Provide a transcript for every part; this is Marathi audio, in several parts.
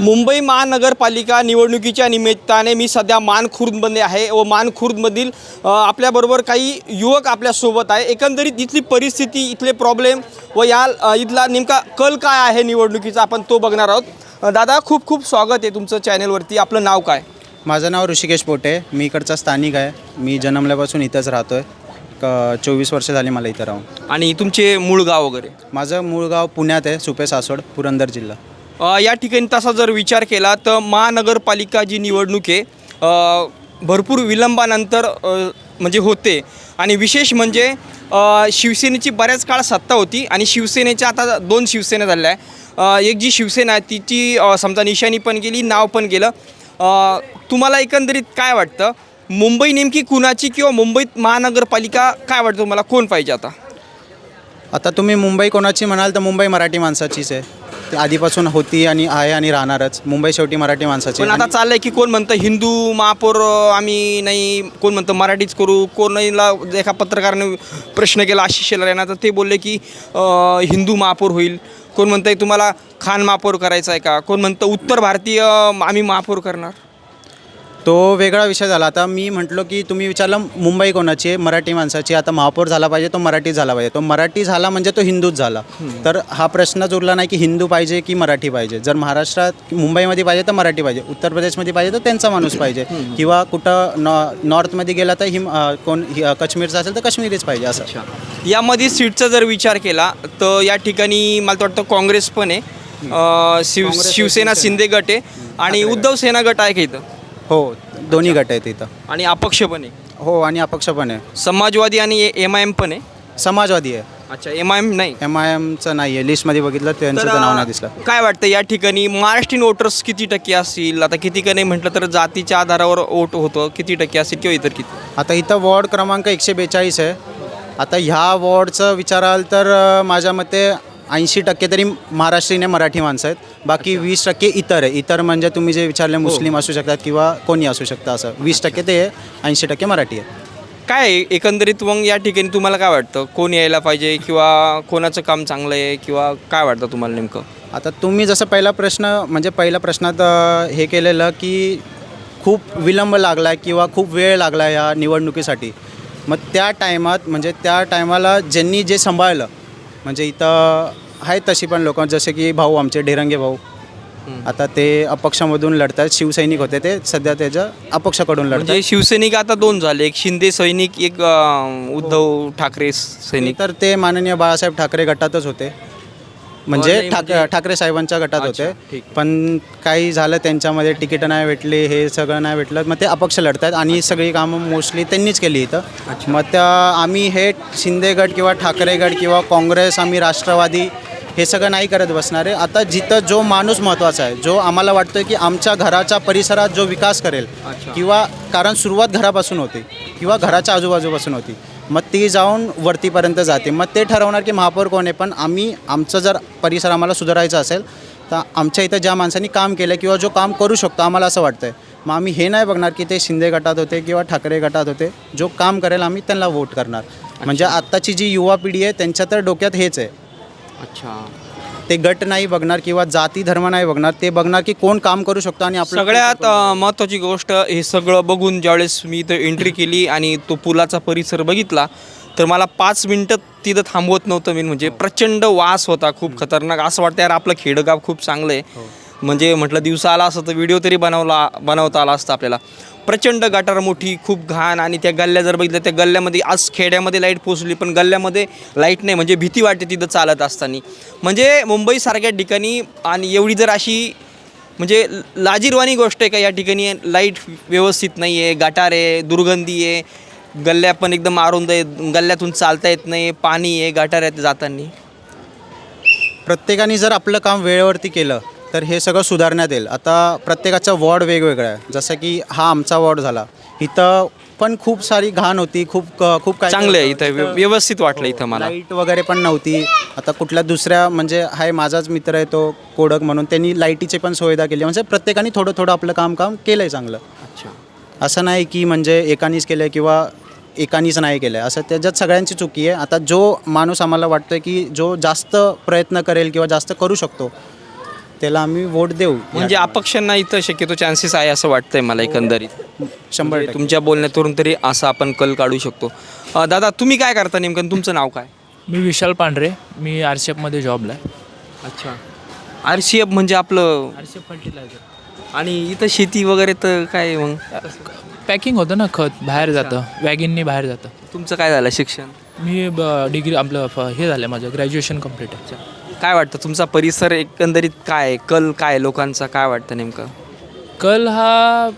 मुंबई महानगरपालिका निवडणुकीच्या निमित्ताने मी सध्या मानखुर्दमध्ये आहे व मानखुर्दमधील आपल्याबरोबर काही युवक आपल्यासोबत आहे। एकंदरीत इथली परिस्थिती, इथले प्रॉब्लेम व इथला नेमका कल काय आहे निवडणुकीचा आपण तो बघणार आहोत। दादा, खूप खूप स्वागत आहे तुमचं चॅनलवरती। आपलं नाव काय? माझं नाव ऋषिकेश पोटे, मी इकडचा स्थानिक आहे। मी जन्मल्यापासून इथंच राहतो आहे। 24 वर्ष झाली मला इथं राहून। आणि तुमचे मूळ गाव वगैरे? माझं मूळ गाव पुण्यात आहे, सुपे सासवड, पुरंदर जिल्हा। या ठिकाणी तसा जर विचार केला तर महानगरपालिका जी निवडणूक आहे भरपूर विलंबानंतर म्हणजे होते आणि विशेष म्हणजे शिवसेनेची बऱ्याच काळ सत्ता होती आणि शिवसेनेच्या आता 2 शिवसेना झाल्या आहे। एक जी शिवसेना आहे तिची समजा निशाणी पण गेली, नाव पण गेलं। तुम्हाला एकंदरीत काय वाटतं, मुंबई नेमकी कुणाची किंवा मुंबईत महानगरपालिका काय वाटतं तुम्हाला, कोण पाहिजे आता? आता तुम्ही मुंबई कोणाची म्हणाल तर मुंबई मराठी माणसाचीच आहे, ती आधीपासून होती आणि आहे आणि राहणारच। मुंबई शेवटी मराठी माणसाची। पण आता चाललं आहे की कोण म्हणतं हिंदू महापौर आम्ही नाही, कोण म्हणतं मराठीच करू, कोणला एका पत्रकाराने प्रश्न केला आशिष शेलार यांना, तर ते बोलले की हिंदू महापौर होईल। कोण म्हणतं तुम्हाला खान महापौर करायचा आहे का, कोण म्हणतं उत्तर भारतीय आम्ही महापौर करणार। तो वेगळा विषय झाला। आता मी म्हटलो की तुम्ही विचारलं मुंबई कोणाची आहे, मराठी माणसाची। आता महापौर झाला पाहिजे तो मराठी झाला पाहिजे, तो मराठी झाला म्हणजे तो हिंदूच झाला। तर हा प्रश्नच उरला नाही की हिंदू पाहिजे की मराठी पाहिजे। जर महाराष्ट्रात मुंबईमध्ये पाहिजे तर मराठी पाहिजे, उत्तर प्रदेशमध्ये पाहिजे तर त्यांचा माणूस पाहिजे, किंवा कुठं नॉर्थमध्ये गेला तर काश्मीरचा असेल तर काश्मीरीच पाहिजे असं। यामध्ये सीटचा जर विचार केला तर या ठिकाणी मला वाटतं काँग्रेस पण आहे, शिवसेना शिंदे गट आहे आणि उद्धव सेना गट आहे का इथं? हो, दोन्ही गट आहेत इथं। आणि अपक्ष पण आहे? हो, आणि अपक्ष पण आहे। समाजवादी आणि MIM पण आहे? समाजवादी आहे। अच्छा, MIM नाही? MIMचं नाही आहे, लिस्टमध्ये बघितलं त्यांचं तर नाव नाही दिसलं। काय वाटतं या ठिकाणी महाराष्ट्रीयन वोटर्स किती टक्के असतील? आता किती का नाही म्हटलं तर जातीच्या आधारावर वोट होतं, किती टक्के असतील किंवा इतर किती? आता इथं वॉर्ड क्रमांक 142 आहे। आता ह्या वॉर्डचं विचाराल तर माझ्या मते 80% तरी महाराष्ट्रीयन मराठी माणसं आहेत, बाकी 20% इतर आहे। इतर म्हणजे तुम्ही जे विचारले मुस्लिम असू शकतात किंवा कोणी असू शकतं, असं 20% ते आहे, 80% मराठी आहे। काय एकंदरीत मग या ठिकाणी तुम्हाला काय वाटतं, कोण यायला पाहिजे किंवा कोणाचं काम चांगलं आहे किंवा काय वाटतं तुम्हाला नेमकं? आता तुम्ही जसं पहिल्या प्रश्नात हे केलेलं की खूप विलंब लागला आहे किंवा खूप वेळ लागला आहे या निवडणुकीसाठी, मग त्या टायमाला ज्यांनी जे सांभाळलं, म्हणजे इथं आहेत तशी पण लोक, जसे की भाऊ आमचे ढेरंगे भाऊ, आता ते अपक्षामधून लढतात, शिवसैनिक होते ते, सध्या त्याच्या अपक्षाकडून लढतात। म्हणजे शिवसैनिक आता 2 झाले, एक शिंदे सैनिक, एक उद्धव ठाकरे सैनिक। तर ते माननीय बाळासाहेब ठाकरे गटातच होते, म्हणजे ठाकरे साहेबांच्या गटात होते, पण काही झालं त्यांच्यामध्ये, तिकीटं नाही भेटली, हे सगळं नाही भेटलं, मग ते अपक्ष लढतात आणि सगळी कामं मोस्टली त्यांनीच केली इथं। मग आम्ही हे शिंदे गट किंवा ठाकरे गट किंवा काँग्रेस, आम्ही राष्ट्रवादी हे सगळं नाही करत बसणार आहे। आता जिथं जो माणूस महत्त्वाचा आहे, जो आम्हाला वाटतं की आमच्या घराच्या परिसरात जो विकास करेल, किंवा कारण सुरुवात घरापासून होते किंवा घराच्या आजूबाजूपासून होती, मग ती जाऊन वरतीपर्यंत जाते, मग ते ठरवणार की महापौर कोण आहे। पण आमचं जर परिसर आम्हाला सुधारायचा असेल तर आमच्या इथं ज्या माणसांनी काम केलं किंवा जो काम करू शकतो आम्हाला असं वाटतं आहे, मग आम्ही हे नाही बघणार की ते शिंदे गटात होते किंवा ठाकरे गटात होते, जो काम करेल आम्ही त्यांना वोट करणार। म्हणजे आत्ताची जी युवा पिढी आहे त्यांच्या तर डोक्यात हेच आहे। अच्छा, ते गट नाही बघणार किंवा जाती धर्म नाही बघणार, ते बघणार की कोण काम करू शकतो। आणि आपलं सगळ्यात महत्त्वाची गोष्ट, हे सगळं बघून ज्यावेळेस मी इथं एंट्री केली आणि तो पुलाचा परिसर बघितला तर मला 5 मिनटं तिथं थांबवत नव्हतं मी, म्हणजे प्रचंड वास होता, खूप खतरनाक। असं वाटतं यार आपलं खेडगाव खूप चांगलं आहे, म्हणजे म्हटलं दिवसा आला असतं तर व्हिडिओ तरी बनवता आला असता आपल्याला। प्रचंड गटार मोठी, खूप घाण, आणि त्या गल्ल्या जर बघितल्या, त्या गल्ल्यामध्ये आज खेड्यामध्ये लाईट पोचली पण गल्ल्यामध्ये लाईट नाही, म्हणजे भीती वाटते तिथं चालत असताना। म्हणजे मुंबईसारख्या ठिकाणी आणि एवढी जर अशी म्हणजे लाजिरवाणी गोष्ट आहे का या ठिकाणी लाईट व्यवस्थित नाही आहे, गटार आहे, दुर्गंधी आहे, गल्ल्या पण एकदम अरुंद आहे, गल्ल्यातून चालता येत नाही, पाणी आहे, गटार आहेत जाताना। प्रत्येकाने जर आपलं काम वेळेवरती केलं तर हे सगळं सुधारण्यात येईल। आता प्रत्येकाचा वॉर्ड वेगवेगळा आहे, जसं की हा आमचा वॉर्ड झाला, इथं पण खूप सारी घाण होती, खूप काय चांगलं आहे इथं, व्यवस्थित वाटलं इथं मला। लाईट वगैरे पण नव्हती। आता कुठल्या दुसऱ्या म्हणजे हाय माझाच मित्र आहे तो कोडक म्हणून, त्यांनी लाईटीची पण सुविधा केली, म्हणजे प्रत्येकाने थोडं थोडं आपलं काम केलं आहे चांगलं। अच्छा, असं नाही की म्हणजे एकानीच केलं आहे किंवा एकानीच नाही केलं आहे, असं त्याच्यात सगळ्यांची चुकी आहे। आता जो माणूस आम्हाला वाटतं की जो जास्त प्रयत्न करेल किंवा जास्त करू शकतो त्याला आम्ही वोट देऊ. म्हणजे अपक्षांना इथं शक्यतो चान्सेस आहे असं वाटतंय मला एकंदरीत. 100% तुमच्या बोलण्यातून तरी असा आपण कल काढू शकतो. दादा तुम्ही काय करता नेमकं, तुमचं नाव काय? मी विशाल पांढरे, मी RCFमध्ये जॉबला आहे. अच्छा, RCF म्हणजे आपलं. RCF फर्टिलायझर आणि इथं शेती वगैरे तर काय मग पॅकिंग होतं ना, खत बाहेर जातं, वॅगिननी बाहेर जातं. तुमचं काय झालं शिक्षण? मी डिग्री आपलं हे झालं आहे, माझं ग्रॅज्युएशन कंप्लीट आहे. काय वाटतं तुमचा परिसर एकंदरीत काय कल काय लोकांचा काय वाटतं नेमकं? कल हा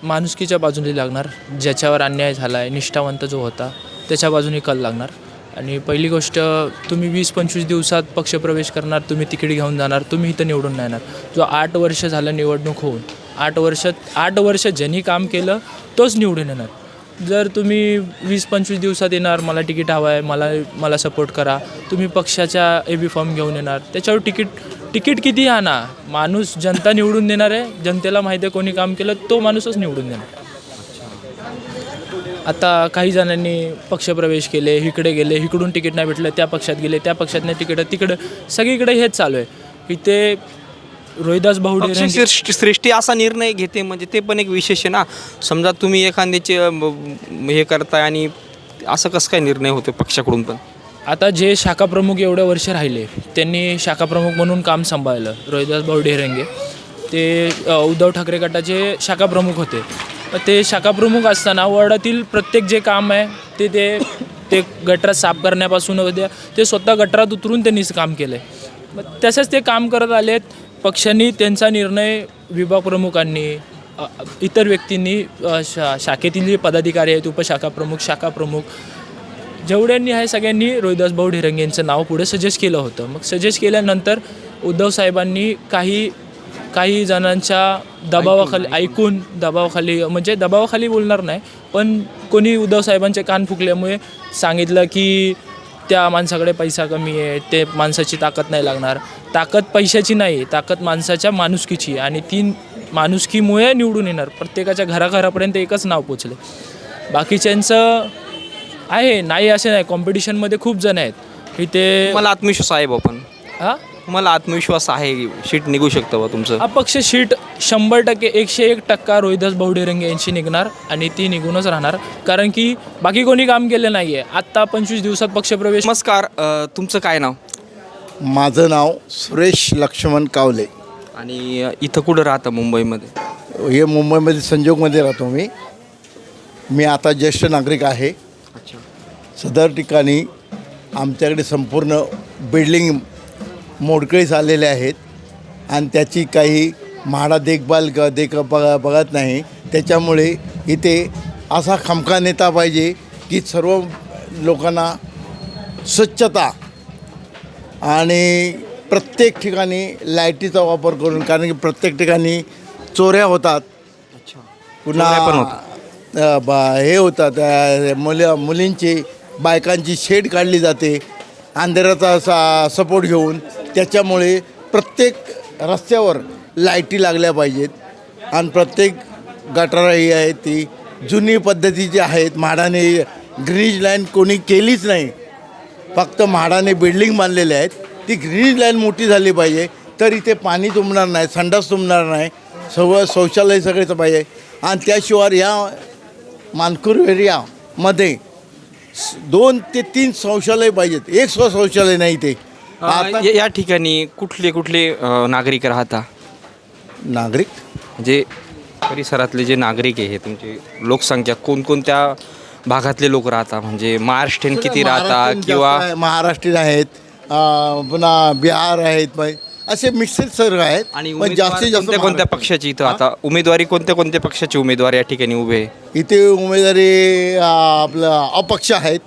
माणुसकीच्या बाजूने लागणार, ज्याच्यावर अन्याय झाला आहे, निष्ठावंत जो होता त्याच्या बाजूने कल लागणार. आणि पहिली गोष्ट, तुम्ही 20-25 दिवसात पक्षप्रवेश करणार, तुम्ही तिकीट घेऊन जाणार, तुम्ही इथं निवडून नाही येणार. जो 8 वर्ष झालं निवडणूक होऊन, 8 वर्ष ज्यांनी काम केलं तोच निवडून येणार. जर तुम्ही 20-25 दिवसात येणार, मला तिकीट हवं आहे, मला सपोर्ट करा, तुम्ही पक्षाच्या AB फॉर्म घेऊन येणार, त्याच्यावर तिकीट किती आणा, माणूस जनता निवडून देणार आहे. जनतेला माहिती आहे कोणी काम केलं, तो माणूसच निवडून देणार. आता काही जणांनी पक्षप्रवेश केले, इकडे गेले, इकडून तिकीट नाही भेटलं, त्या पक्षात गेले, त्या पक्षात नाही तिकीट, तिकडं सगळीकडे हेच चालू आहे. इथे रोहिदास भाऊ ढेरेंगे सृष्टी असा निर्णय घेते म्हणजे ते पण एक विशेष आहे ना. समजा तुम्ही एखाद्याचे हे करताय आणि असं कसं काय निर्णय होतो पक्षाकडून पण? आता जे शाखा प्रमुख एवढे वर्ष राहिले, त्यांनी शाखा प्रमुख म्हणून काम सांभाळलं. रोहिदास भाऊ ढेरेंगे ते उद्धव ठाकरे गटाचे शाखा प्रमुख होते. ते शाखा प्रमुख असताना वॉर्डातील प्रत्येक जे काम आहे ते गटार साफ करण्यापासून होत्या, ते स्वतः गटारात उतरून त्यांनीच काम केलं आहे. मग तसंच ते काम करत आलेत. पक्षांनी त्यांचा निर्णय, विभाग प्रमुखांनी, इतर व्यक्तींनी, शाखेतील जे पदाधिकारी आहेत, उपशाखा प्रमुख, शाखा प्रमुख, जेवढ्यांनी आहे सगळ्यांनी रोहिदास भाऊ ढेरेंगे यांचं नाव पुढे सजेस्ट केलं होतं. मग सजेस्ट केल्यानंतर उद्धव साहेबांनी काही जणांच्या दबावाखाली बोलणार नाही, पण कोणी उद्धव साहेबांचे कान फुकल्यामुळे सांगितलं की त्या माणसाकडे पैसा कमी आहे, ते माणसाची ताकद नाही लागणार. ताकद पैशाची नाही, ताकद माणसाच्या माणुसकीची, आणि ती माणुसकीमुळे निवडून येणार. प्रत्येकाच्या घराघरापर्यंत एकच नाव पोचले. बाकीच्यांचं आहे नाही असे नाही, कॉम्पिटिशनमध्ये खूप जण आहेत इथे. मला आत्मविश्वास आहे बाबा. हां, मला आत्मविश्वास आहे की सीट निघू शकतं बा तुमचं? अपक्ष सीट 100%, 101% रोहिदास भाऊ ढेरेंगे यांची निघणार, आणि ती निघूनच राहणार. कारण की बाकी कोणी काम केलं नाही आहे. आत्ता 25 दिवसात पक्षप्रवेश. नमस्कार, तुमचं काय नाव? माझं नाव सुरेश लक्ष्मण कावले. आणि इथं कुठं राहतं मुंबईमध्ये? हे मुंबईमध्ये संजोगमध्ये राहतो मी आता ज्येष्ठ नागरिक आहे. अच्छा. सदर ठिकाणी आमच्याकडे संपूर्ण बिल्डिंग मोडकळीस आलेले आहेत, आणि त्याची काही म्हाडा बघत नाही. त्याच्यामुळे इथे असा खमका नेता पाहिजे की सर्व लोकांना स्वच्छता, आणि प्रत्येक ठिकाणी लाईटीचा वापर करून, कारण की प्रत्येक ठिकाणी चोऱ्या होतात. अच्छा. पुन्हा पण होतं. हे होतात, मुलींची बायकांची शेड काढली जाते अंधेराचा सपोर्ट घेऊन. त्याच्यामुळे प्रत्येक रस्त्यावर लाईटी लागल्या पाहिजेत, आणि प्रत्येक गटार ही आहे ती जुनी पद्धतीची आहेत. म्हाडाने ग्रीज लाईन कोणी केलीच नाही, फक्त म्हाडाने बिल्डिंग बांधलेल्या आहेत. ती ग्रीज लाईन मोठी झाली पाहिजे, तर इथे पाणी तुंबणार नाही, संडास तुंबणार नाही, शौचालय सगळेच पाहिजे. आणि त्याशिवाय या मानकुर एरियामध्ये 2 ते 3 शौचालय पाहिजेत. एक शौचालय नाही ते. या ठिकाणी कुठले नागरिक राहता? नागरिक म्हणजे परिसरातले जे नागरिक आहे तुमची लोकसंख्या कोणकोणत्या भागातले लोक राहता? म्हणजे महाराष्ट्रीयन किती राहता, किंवा महाराष्ट्रीयन आहेत, पुन्हा बिहार आहेत, असे मिक्सेड सर्व आहेत. आणि पण जास्तीत जास्त कोणत्या पक्षाची इथं आता उमेदवारी, कोणत्या पक्षाचे उमेदवार या ठिकाणी उभे आहे? इथे उमेदवारी आपलं अपक्ष आहेत.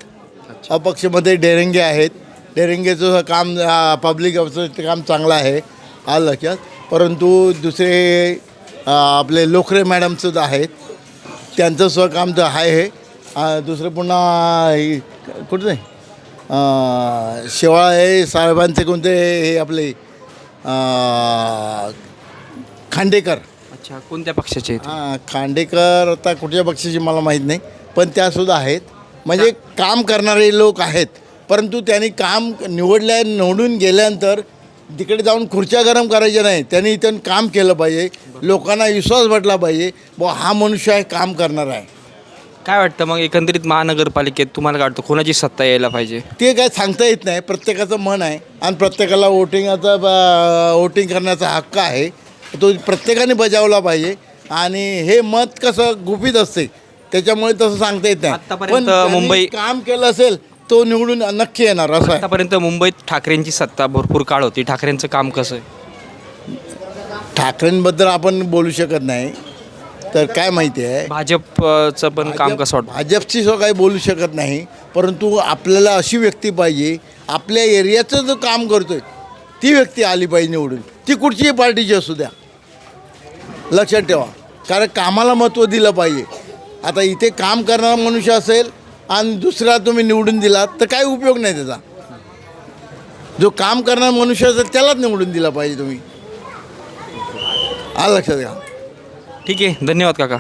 अपक्षमध्ये ढेरेंगे आहेत. ढेरेंगेचं काम पब्लिक अफसरचं काम चांगलं आहे, आलं लक्षात. परंतु दुसरे आपले लोखरे मॅडमसुद्धा आहेत, त्यांचंसुद्धा काम तर आहे. दुसरं पुन्हा कुठं नाही, शेवाळा हे साहेबांचे कोणते हे आपले खांडेकर. अच्छा, कोणत्या पक्षाचे आहेत? खांडेकर आता कुठच्या पक्षाची मला माहीत नाही, पण त्यासुद्धा आहेत. म्हणजे काम करणारे लोक आहेत. परंतु त्यांनी काम निवडून गेल्यानंतर तिकडे जाऊन खुर्च्या गरम करायच्या नाही, त्यांनी इथं काम केलं पाहिजे, लोकांना विश्वास वाटला पाहिजे बुवा हा मनुष्य आहे, काम करणार आहे. काय वाटतं मग एकंदरीत महानगरपालिकेत तुम्हाला काय वाटतं कोणाची सत्ता यायला पाहिजे? ते काय सांगता येत नाही, प्रत्येकाचं मन आहे आणि प्रत्येकाला वोटिंग करण्याचा हक्क आहे, तो प्रत्येकाने बजावला पाहिजे. आणि हे मत कसं गुपित असते, त्याच्यामुळे तसं सांगता येत नाही. आत्तापर्यंत ज्यांनी मुंबई- काम केलं असेल तो निवडून नक्की येणार असं आहे. आतापर्यंत मुंबईत ठाकरेंची सत्ता भरपूर काळ होती. ठाकरेंचं काम कसं आहे? ठाकरेंबद्दल आपण बोलू शकत नाही, तर काय माहिती आहे भाजपचं पण काम कसं वाटतं? भाजपची सो काही बोलू शकत नाही, परंतु आपल्याला अशी व्यक्ती पाहिजे, आपल्या एरियाचं जो काम करतोय ती व्यक्ती आली पाहिजे निवडून, ती कुठचीही पार्टीची असू द्या, लक्षात ठेवा. कारण कामाला महत्त्व दिलं पाहिजे. आता इथे काम करणारा मनुष्य असेल आणि दुसरा तुम्ही निवडून दिलात तर काही उपयोग नाही त्याचा. जो काम करणारा मनुष्य असेल त्यालाच निवडून दिला पाहिजे तुम्ही, आलं लक्षात घ्या. ठीक आहे, धन्यवाद काका.